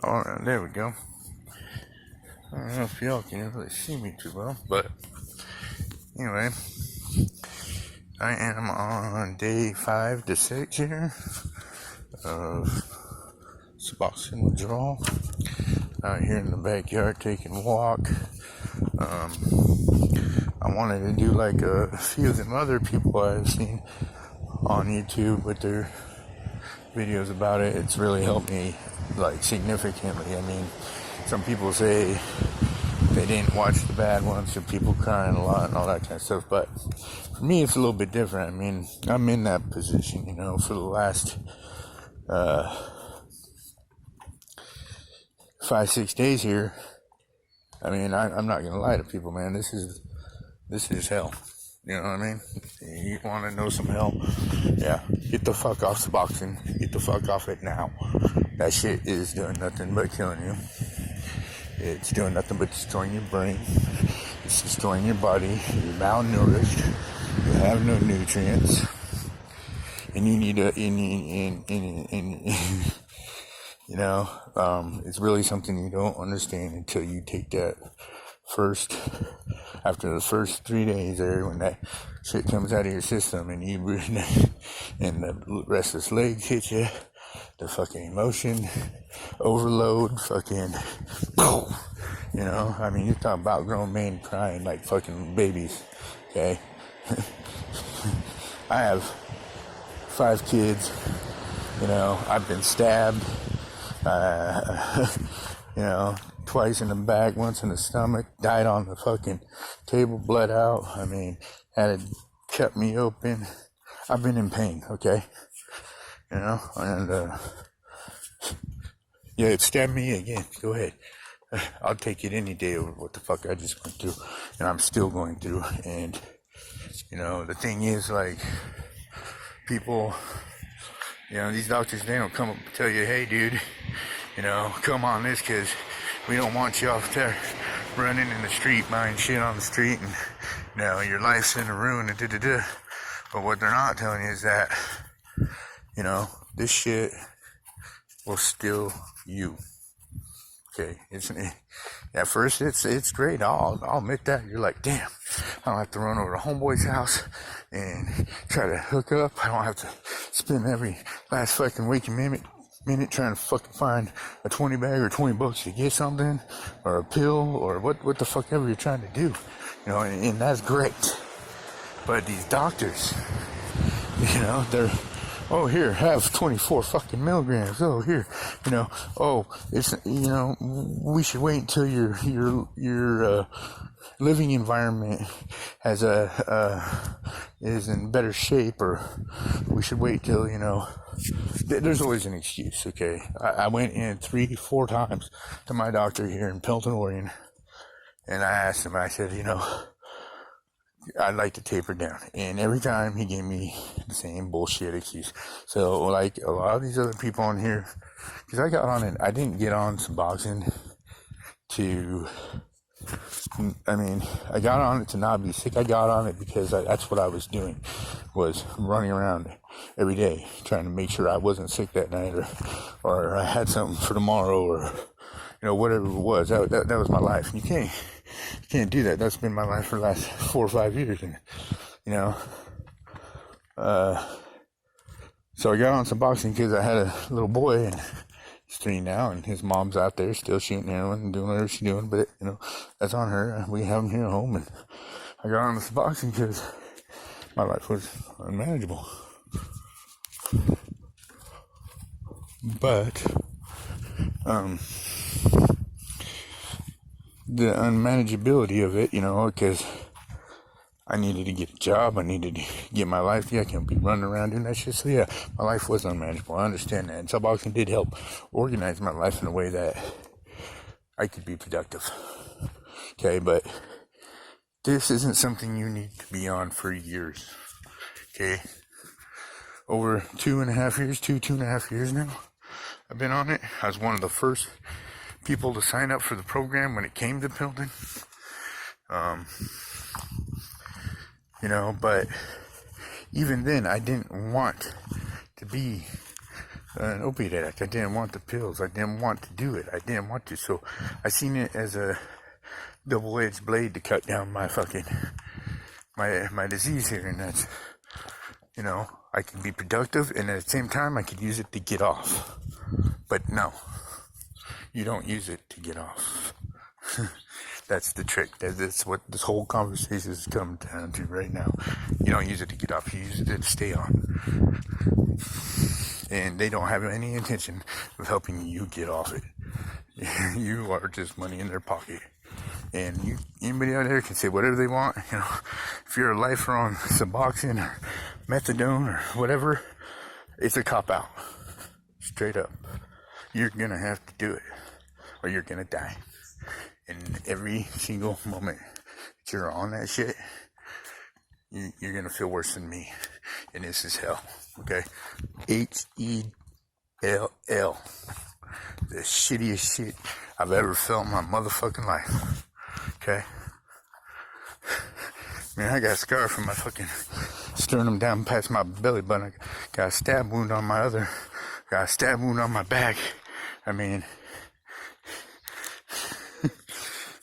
Alright, there we go. I don't know if y'all can really see me too well, but anyway, I am on day 5 to 6 here of Suboxone Withdrawal. Out here in the backyard taking a walk. I wanted to do like a few of them other people I've seen on YouTube with their videos about it. It's really helped me like significantly. I mean, some people say they didn't watch the bad ones, or people crying a lot and all that kind of stuff, but for me it's a little bit different. I mean, I'm in that position, for the last 5-6 days here. I mean, I'm not gonna lie to people, man. This is hell. You know what I mean? You want to know some hell? Yeah, get the fuck off Suboxone. Get the fuck off it now. That shit is doing nothing but killing you. It's doing nothing but destroying your brain. It's destroying your body. You're malnourished. You have no nutrients, and you need it's really something you don't understand until you take that after the first 3 days there, when that shit comes out of your system and and the restless legs hit you, the fucking emotion overload, fucking, I mean, you're talking about grown men crying like fucking babies, okay? I have 5 kids, I've been stabbed, twice in the back, once in the stomach, died on the fucking table, bled out. I mean, had it cut me open. I've been in pain, okay? And it stabbed me again. Go ahead. I'll take it any day over what the fuck I just went through, and I'm still going through. And the thing is, like, people, these doctors, they don't come up and tell you, hey dude, come on this, because we don't want you off there running in the street, buying shit on the street, and your life's in a ruin, and da-da-da. But what they're not telling you is that, this shit will steal you. Okay, at first it's great. I'll admit that. You're like, damn, I don't have to run over to homeboy's house and try to hook up. I don't have to spend every last fucking waking minute trying to fucking find a 20 bag or $20 to get something, or a pill, or what the fuck ever you're trying to do, and that's great. But these doctors, they're, oh, here, have 24 fucking milligrams. Oh, here, it's, we should wait until your living environment is in better shape, or we should wait till, there's always an excuse, okay? I went in 3-4 times to my doctor here in Pelton, Oregon, and I asked him, I said, I'd like to taper down. And every time he gave me the same bullshit excuse. So, like a lot of these other people on here, because I got on it, I didn't get on Suboxone I got on it to not be sick. I got on it because that's what I was doing, was running around every day trying to make sure I wasn't sick that night, or I had something for tomorrow, or whatever it was. That was my life. You can't do that. That's been my life for the last 4 or 5 years, and so I got on Suboxone because I had a little boy, and he's 3 now, and his mom's out there still shooting heroin and doing whatever she's doing, but that's on her. We have him here at home, and I got on the Suboxone because my life was unmanageable. But the unmanageability of it, because I needed to get a job, I needed to get my life. I can't be running around doing that shit. So yeah, my life was unmanageable. I understand that. And Suboxone did help organize my life in a way that I could be productive. Okay, but this isn't something you need to be on for years. Okay, over 2.5 years now, I've been on it. I was one of the first people to sign up for the program when it came to Pilton. But even then, I didn't want to be an opiate addict. I didn't want the pills. I didn't want to do it. I didn't want to. So I seen it as a double-edged blade to cut down my fucking, my disease here. And that's, you know, I can be productive, and at the same time I could use it to get off. But no, you don't use it to get off. That's the trick. That's what this whole conversation is coming down to right now. You don't use it to get off. You use it to stay on. And they don't have any intention of helping you get off it. You are just money in their pocket. And anybody out there can say whatever they want. You know, if you're a lifer on Suboxone or methadone or whatever, it's a cop-out. Straight up. You're gonna have to do it, or you're gonna die. And every single moment that you're on that shit, you're gonna feel worse than me. And this is hell, okay? Hell. The shittiest shit I've ever felt in my motherfucking life, okay? Man, I got a scar from my fucking sternum down past my belly button. I got a stab wound on my back. I mean,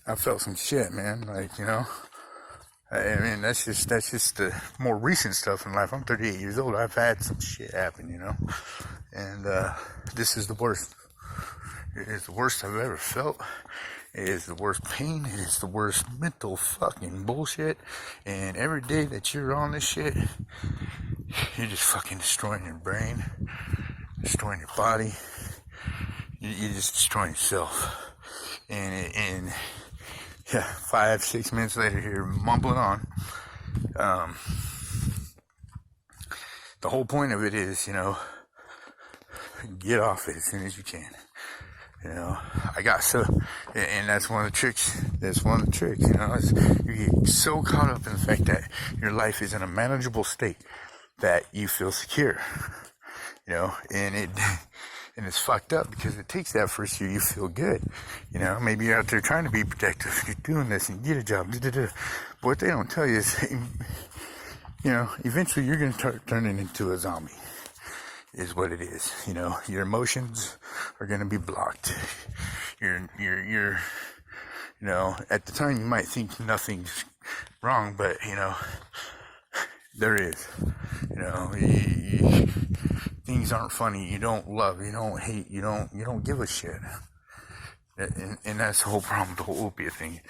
I felt some shit, man. Like, you know, I mean, that's just the more recent stuff in life. I'm 38 years old. I've had some shit happen, you know, and this is the worst. It is the worst I've ever felt. It is the worst pain. It is the worst mental fucking bullshit. And every day that you're on this shit, you're just fucking destroying your brain, destroying your body. You're just destroying yourself. And yeah, 5-6 minutes later here, mumbling on. The whole point of it is, you know, get off it as soon as you can. You know, and that's one of the tricks. You know, you get so caught up in the fact that your life is in a manageable state that you feel secure. You know, and it's fucked up because it takes that first year you feel good. You know, maybe you're out there trying to be protective. You're doing this and you get a job. But what they don't tell you is, you know, eventually you're going to start turning into a zombie. Is what it is. You know, your emotions are going to be blocked. You're, you know, at the time you might think nothing's wrong, but, you know, there is. You know, things aren't funny. You don't love. You don't hate. You don't give a shit. And that's the whole problem with the whole opiate thing.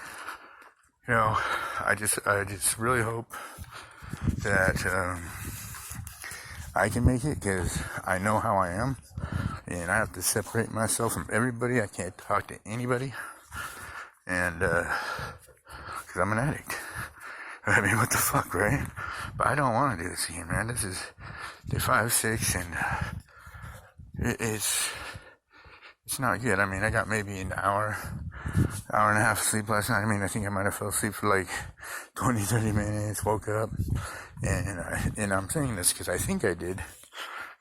You know, I just really hope that I can make it, because I know how I am, and I have to separate myself from everybody. I can't talk to anybody, and because I'm an addict. I mean, what the fuck, right? But I don't want to do this again, man. This is day 5, 6, and it's not good. I mean, I got maybe an hour and a half of sleep last night. I mean, I think I might have fell asleep for like 20-30 minutes, woke up, and I'm saying this because I think I did,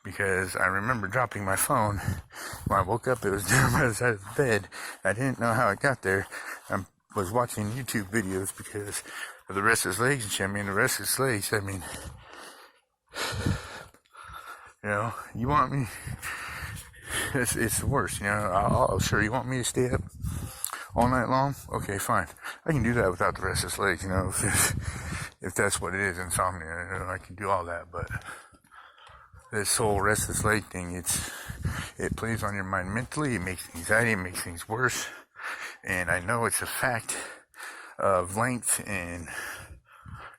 because I remember dropping my phone. When I woke up, it was down by the side of the bed. I didn't know how it got there. I was watching YouTube videos because of the restless legs and shit. I mean, the restless legs, I mean, you know, you want me, it's the worst, you know. Sure, you want me to stay up all night long? Okay, fine. I can do that without the restless legs, you know, if that's what it is, insomnia. You know, I can do all that, but this whole restless leg thing, it plays on your mind mentally. It makes anxiety, it makes things worse. And I know it's a fact of length and,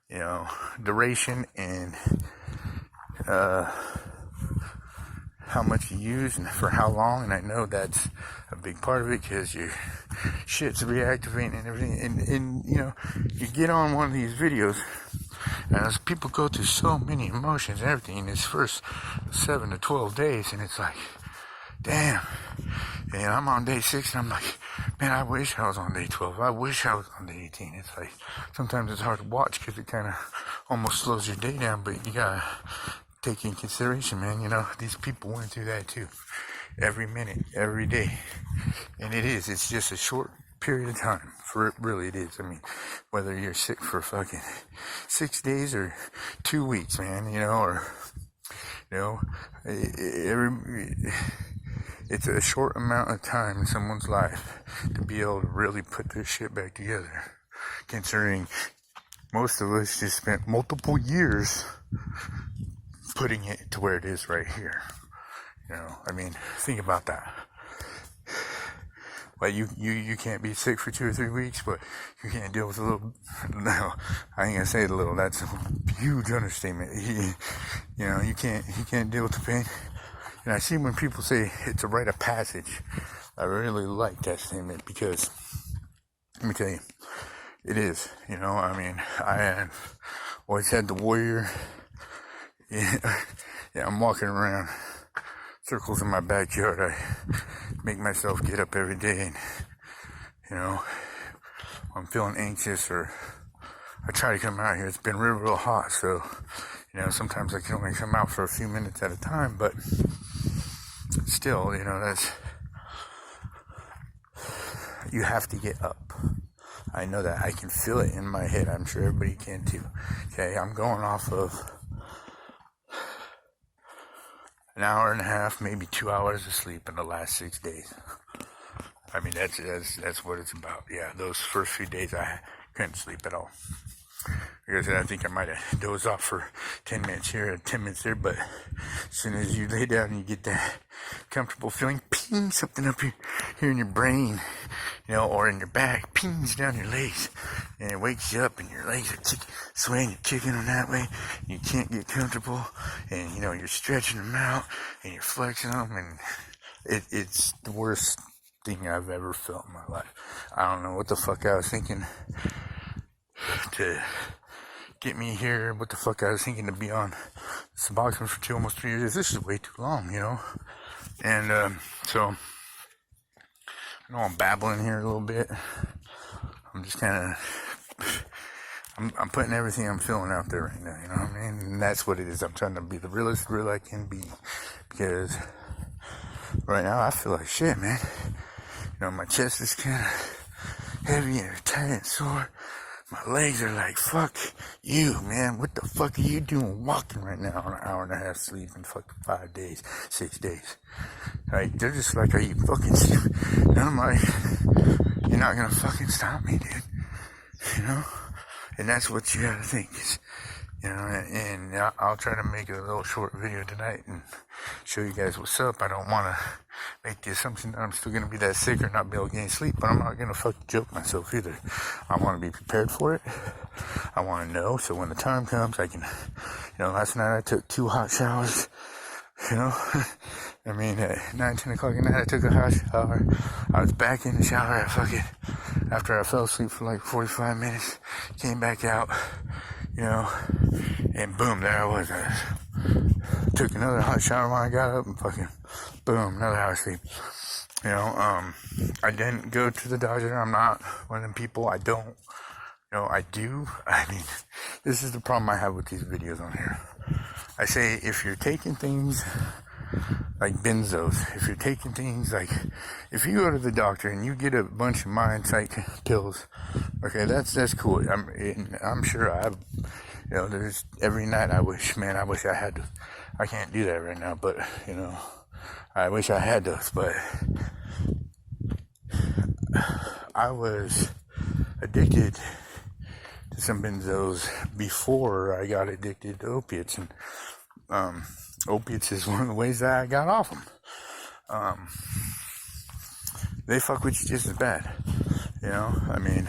you know, duration and how much you use and for how long, and I know that's a big part of it, because your shit's reactivating and everything, and you know, you get on one of these videos, and as people go through so many emotions and everything in this first 7 to 12 days, and it's like, damn, and I'm on day 6, and I'm like, man, I wish I was on day 12, I wish I was on day 18. It's like, sometimes it's hard to watch, because it kind of almost slows your day down, but you gotta take in consideration, man, you know, these people went through that too, every minute, every day, and it's just a short period of time, really it is. I mean, whether you're sick for fucking 6 days or 2 weeks, man, you know, or, You know, it's a short amount of time in someone's life to be able to really put this shit back together. Considering most of us just spent multiple years putting it to where it is right here. You know, I mean, think about that. Like you can't be sick for 2 or 3 weeks, but you can't deal with a little. No, I ain't gonna say it a little. That's a huge understatement. You know, you can't deal with the pain. And I see when people say it's a rite of passage. I really like that statement because let me tell you, it is. You know, I mean, I have always had the warrior. Yeah, I'm walking around circles in my backyard. I make myself get up every day, and you know, I'm feeling anxious or I try to come out here. It's been real hot, so you know, sometimes I can only come out for a few minutes at a time, but still, you know, that's, you have to get up. I know that. I can feel it in my head. I'm sure everybody can too. Okay, I'm going off of an hour and a half, maybe 2 hours of sleep in the last 6 days. I mean, that's what it's about. Yeah, those first few days I couldn't sleep at all. Because I think I might have dozed off for 10 minutes here and 10 minutes there, but as soon as you lay down and you get that comfortable feeling, ping, something up here in your brain, you know, or in your back, pings down your legs, and it wakes you up and your legs are swaying, you're kicking them that way, and you can't get comfortable, and, you know, you're stretching them out, and you're flexing them, and it's the worst thing I've ever felt in my life. I don't know what the fuck I was thinking to get me here, what the fuck I was thinking to be on Suboxone for almost 3 years. This is way too long, you know. And so I know I'm babbling here a little bit. I'm just kind of I'm putting everything I'm feeling out there right now, you know what I mean? And that's what it is. I'm trying to be the realest real I can be, because right now I feel like shit, man. You know, my chest is kind of heavy and tight and sore. My legs are like, fuck you, man. What the fuck are you doing walking right now on an hour and a half sleep in fucking 5 days, 6 days? Like, they're just like, are you fucking stupid? And I'm like, you're not gonna fucking stop me, dude. You know? And that's what you gotta think is, you know, and I'll try to make a little short video tonight and show you guys what's up. I don't want to make the assumption that I'm still going to be that sick or not be able to gain sleep, but I'm not going to fucking joke myself either. I want to be prepared for it. I want to know, so when the time comes, I can, you know, last night I took 2 hot showers, you know. I mean, at 9, 10 o'clock at night, I took a hot shower. I was back in the shower after I fell asleep for like 45 minutes, came back out, you know, and boom, there I was. I took another hot shower when I got up and fucking boom, another hour of sleep. You know, I didn't go to the doctor. I'm not one of them people. I don't, you know, I do. I mean, this is the problem I have with these videos on here. I say, if you're taking things like benzos, if you're taking things like, if you go to the doctor and you get a bunch of mind psych pills, okay, that's cool. I'm sure you know, there's every night I wish I had to. I can't do that right now, but, you know, I wish I had those, but I was addicted to some benzos before I got addicted to opiates, and opiates is one of the ways that I got off them. They fuck with you just as bad, you know. I mean,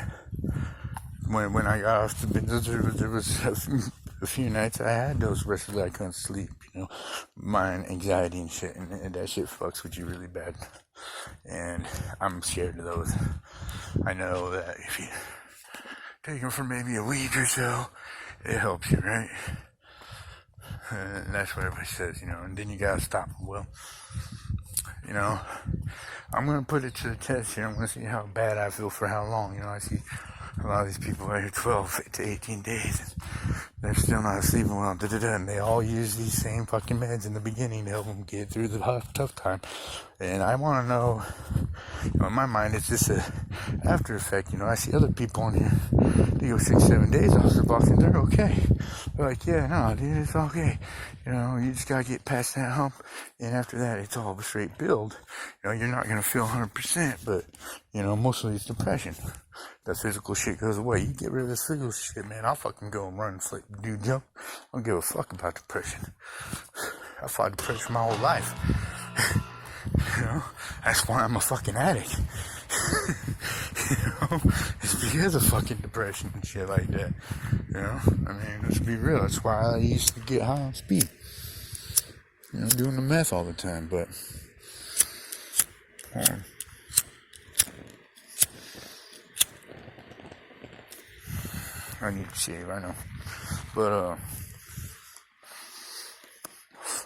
when I got off the benzos, there was a few nights I had those rest of that I couldn't sleep, you know, mind anxiety and shit, and that shit fucks with you really bad, and I'm scared of those. I know that if you take them for maybe a week or so, it helps you, right? And that's what everybody says, you know, and then you gotta stop them. Well, you know, I'm gonna put it to the test here. I'm gonna see how bad I feel for how long. You know, I see a lot of these people are here 12 to 18 days, and they're still not sleeping well, and they all use these same fucking meds in the beginning to help them get through the tough time. And I want to know, you know, in my mind, it's just a after effect. You know, I see other people in here, they go 6-7 days off Suboxone, they're okay. They're like, yeah, no, dude, it's okay. You know, you just gotta get past that hump, and after that, it's all a straight build. You know, you're not gonna feel 100%, but, you know, mostly it's depression. That physical shit goes away. You get rid of this physical shit, man, I'll fucking go and run, flip, do jump. I don't give a fuck about depression. I fought depression my whole life. You know, that's why I'm a fucking addict. You know, it's because of fucking depression and shit like that. You know, I mean, let's be real. That's why I used to get high on speed. You know, doing the meth all the time, but I need to shave, I know. But I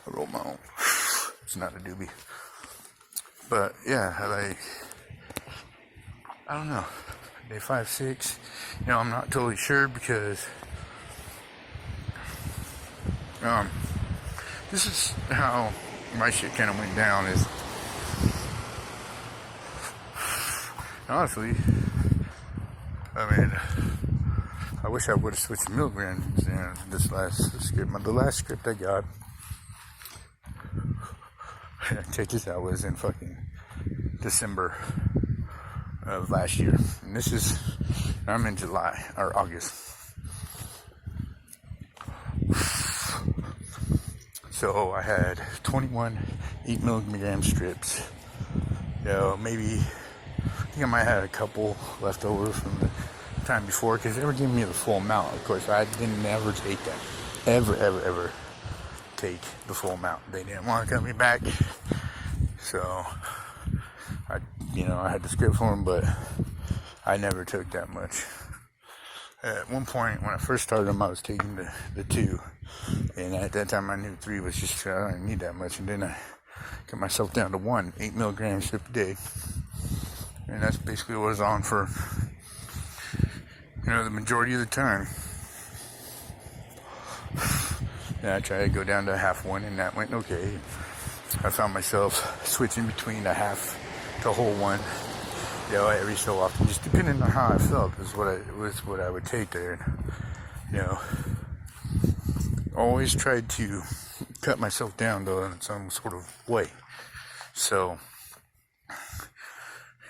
roll my own. It's not a doobie. But yeah, I don't know. Day 5, 6. You know, I'm not totally sure because this is how my shit kind of went down. Is honestly, I mean, I wish I would have switched milligrams in this last script. The last script I got, check this out, was in fucking December of last year. And this is, I'm in July, or August. So I had 21 8 milligram strips. You know, maybe, I think I might have had a couple left over from the time before, because they were giving me the full amount. Of course, I didn't ever take that. Ever take the full amount. They didn't want to cut me back. So, I had the script for them, but I never took that much. At one point, when I first started them, I was taking the 2. And at that time, I knew 3 was just, I didn't need that much. And then I got myself down to 1 8 milligram strip a day. And that's basically what I was on for, the majority of the time. And I tried to go down to half 1, and that went okay. I found myself switching between a half to whole 1, every so often, just depending on how I felt was what I would take there. And, always tried to cut myself down though in some sort of way. So,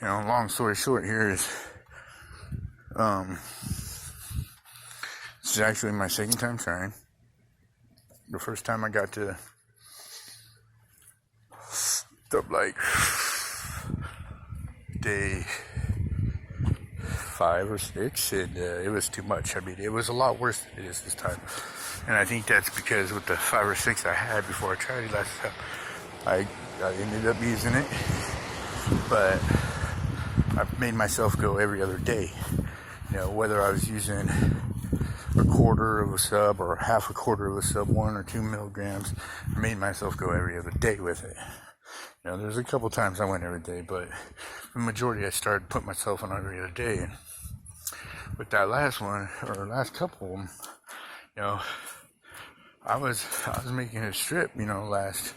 long story short here is, this is actually my second time trying. The first time I got to like day 5 or 6, and it was too much. I mean, it was a lot worse than it is this time. And I think that's because with the 5 or 6 I had before I tried it last time, I ended up using it. But I made myself go every other day. Whether I was using a quarter of a sub or half a quarter of a sub, 1 or 2 milligrams, I made myself go every other day with it. There's a couple times I went every day, but the majority I started putting myself on every other day. And with that last one, or last couple of them, I was making a strip, last,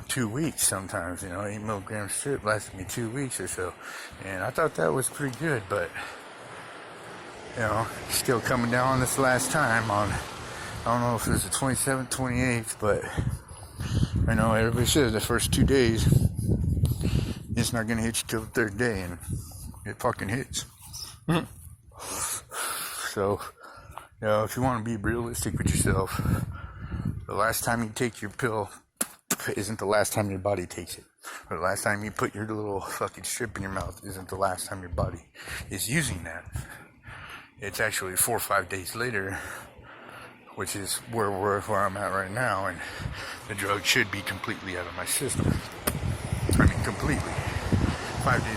2 weeks sometimes, 8 milligram strip lasted me 2 weeks or so. And I thought that was pretty good, but, still coming down on this last time on, I don't know if it was the 27th, 28th, but I know everybody says the first 2 days, it's not going to hit you till the 3rd day, and it fucking hits. So, if you want to be realistic with yourself, the last time you take your pill isn't the last time your body takes it. Or the last time you put your little fucking strip in your mouth isn't the last time your body is using that. It's actually 4 or 5 days later, which is where I'm at right now, and the drug should be completely out of my system. I mean, completely. 5 days